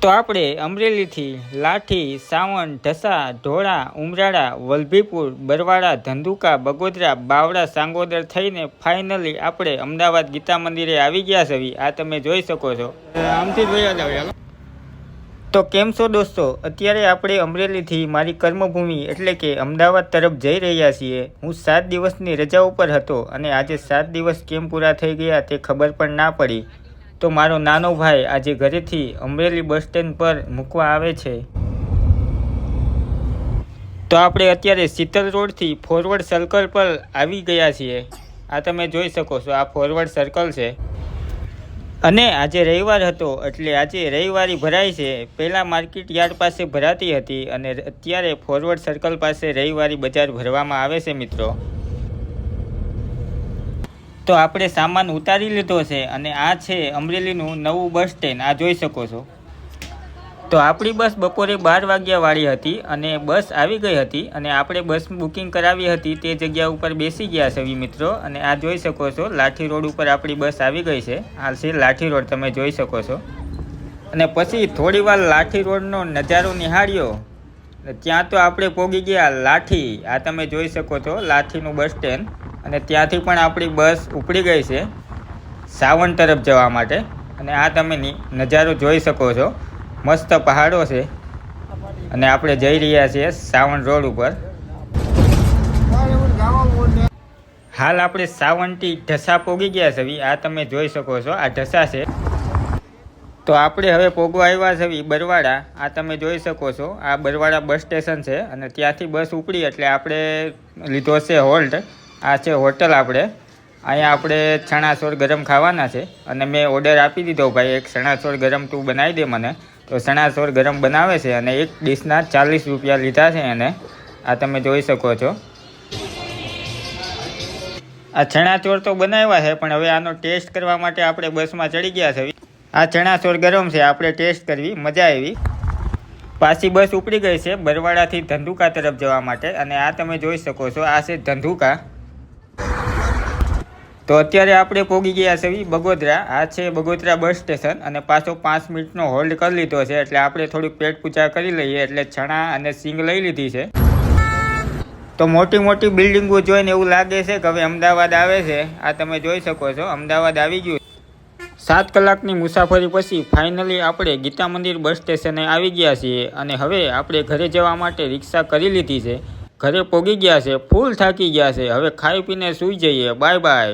તો આપણે અમરેલીથી લાઠી, સાવણ, ઢસા, ઢોળા, ઉમરાળા, વલભીપુર, બરવાળા, ધંધુકા, બગોદરા, બાવળા, સાંગોદર થઈને ફાઇનલી આપણે અમદાવાદ ગીતા મંદિરે આવી ગયા છે. આ તમે જોઈ શકો છો. આમથી જ તો કેમ છો દોસ્તો? અત્યારે આપણે અમરેલીથી મારી કર્મભૂમિ એટલે કે અમદાવાદ તરફ જઈ રહ્યા છીએ. હું 7 દિવસની રજા ઉપર હતો અને આજે 7 દિવસ કેમ પૂરા થઈ ગયા તે ખબર પણ ના પડી. તો મારો નાનો ભાઈ આજે ઘરેથી અમરેલી બસ સ્ટેન્ડ પર મૂકવા આવે છે. તો આપણે અત્યારે શીતલ રોડથી ફોરવર્ડ સર્કલ પર આવી ગયા છીએ. આ તમે જોઈ શકો છો, આ ફોરવર્ડ સર્કલ છે. અને આજે રવિવાર હતો એટલે આજે રવિવારી ભરાય છે. પહેલાં માર્કેટ યાર્ડ પાસે ભરાતી હતી અને અત્યારે ફોરવર્ડ સર્કલ પાસે રવિવારી બજાર ભરવામાં આવે છે મિત્રો. તો આપણે સામાન ઉતારી લીધો છે અને આ છે અમરેલીનું નવું બસ સ્ટેન્ડ. આ જોઈ શકો છો. તો આપણી બસ બપોરે 12 વાગ્યાવાળી હતી અને બસ આવી ગઈ હતી અને આપણે બસ બુકિંગ કરાવી હતી તે જગ્યા ઉપર બેસી ગયા છે મિત્રો. અને આ જોઈ શકો છો, લાઠી રોડ ઉપર આપણી બસ આવી ગઈ છે. આ છે લાઠી રોડ, તમે જોઈ શકો છો. અને પછી થોડી વાર લાઠી રોડનો નજારો નિહાળ્યો ત્યાં તો આપણે પહોંચી ગયા લાઠી. આ તમે જોઈ શકો છો, લાઠીનું બસ સ્ટેન્ડ. અને ત્યાંથી પણ આપણી બસ ઉપડી ગઈ છે સાવણ તરફ જવા માટે. અને આ તમે નજારો જોઈ શકો છો, મસ્ત પહાડો છે અને આપણે જઈ રહ્યા છીએ સાવણ રોડ ઉપર. હાલ આપણે સાવણથી ઢસા પહોંચી ગયા છે. આ તમે જોઈ શકો છો, આ ઢસા છે. તો આપણે હવે પોગવા આવ્યા છે બરવાળા. આ તમે જોઈ શકો છો, આ બરવાળા બસ સ્ટેશન છે અને ત્યાંથી બસ ઉપડી એટલે આપણે લીધો છે હોલ્ટ. આ છે હોટલ. આપણે અહીંયા આપણે ચણાસોર ગરમ ખાવાના છે અને મેં ઓર્ડર આપી દીધો, ભાઈ એક ચણાસોર ગરમ તું બનાવી દે મને. તો ચણાસોર ગરમ બનાવે છે અને એક ડીશના 40 રૂપિયા લીધા છે એને. આ તમે જોઈ શકો છો. આ ચણાચોર તો બનાવ્યા છે પણ હવે આનો ટેસ્ટ કરવા માટે આપણે બસમાં ચડી ગયા છે. આ ચણાસોર ગરમ છે, આપણે ટેસ્ટ કરવી, મજા આવી. પાછી બસ ઉપડી ગઈ છે બરવાળાથી ધંધુકા તરફ જવા માટે. અને આ તમે જોઈ શકો છો, આ છે ધંધુકા. તો અત્યારે આપણે પહોંચી ગયા છે બગોદરા. આ છે બગોદરા બસ સ્ટેશન અને પાછો 5 મિનિટનો હોલ્ડ કરી લીધો છે એટલે આપણે થોડુંક પેટ પૂજા કરી લઈએ એટલે ચણા અને સિંગ લઈ લીધી છે. તો મોટી મોટી બિલ્ડિંગો જોઈને એવું લાગે છે કે હવે અમદાવાદ આવે છે. આ તમે જોઈ શકો છો, અમદાવાદ આવી ગયું. 7 કલાકની મુસાફરી પછી ફાઇનલી આપણે ગીતા મંદિર બસ સ્ટેશને આવી ગયા છીએ અને હવે આપણે ઘરે જવા માટે રિક્ષા કરી લીધી છે. ઘરે પહોંચી ગયા છે, ફૂલ થાકી ગયા છે. હવે ખાઈ પીને સૂઈ જઈએ. Bye bye.